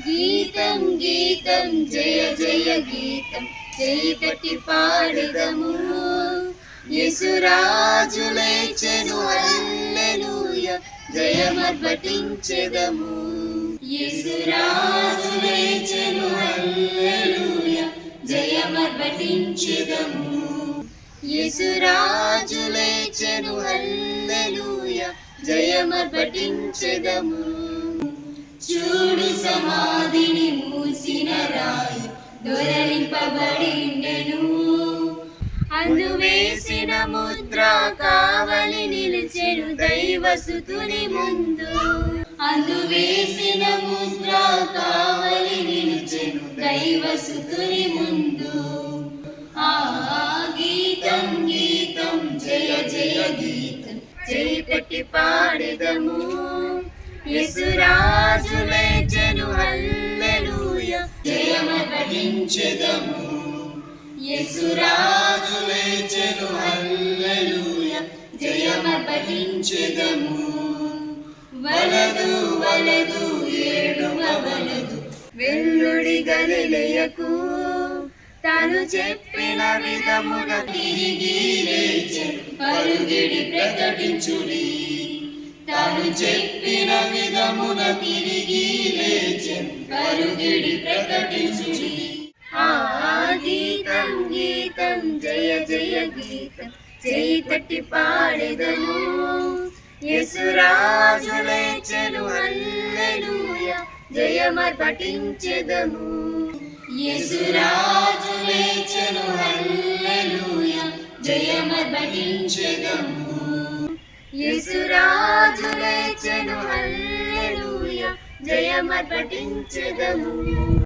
గీతం గీతం జయ జయ గీతం చేయి తట్టి పాడెదము. యేసురాజు లేచెను హల్లెలూయా జయమర్పటించెదము. యేసురాజు లేచెను హల్లెలూయా జయమర్పటించెదము. యేసురాజు లేచెను హల్లెలూయా జయమర్పటించెదము. చూడు సమాధిని మూసిన రాయి దొరలింపబడిండెను. అందు వేసిన ముద్ర కావలి నిలిచెను దైవసుతుని ముందు. అందు వేసిన ముద్ర కావలి నిలిచెను దైవసుతుని ముందు. ఆ గీతం గీతం జయ జయ గీతం చేయి తట్టి పాడెదము. యేసురాజు లేచెను హల్లెలూయా జయమర్పటించెదము. యేసురాజు లేచెను హల్లెలూయా జయమర్పటించెదము. వలదు వలదు ఏడుమ వలదు వెల్లుడి గలిలయకు. తాను చెప్పిన విధముగా తిరిగి లేచెను పరుగిడి ప్రకటించుడి. తాను చెప్పిన విధమున తిరిగి లేచెను పరుగిడి ప్రకటించుడి. ఆ గీతం గీతం జయ జయ గీతం చేయి తట్టి పాడెదము. యేసురాజు లేచెను హల్లెలూయా జయమర్పటించెదము. యేసురాజు లేచెను హల్లెలూయా జయమర్పటించెదము. యేసురాజు లేచెను హల్లెలూయా జయమర్పటించెదము.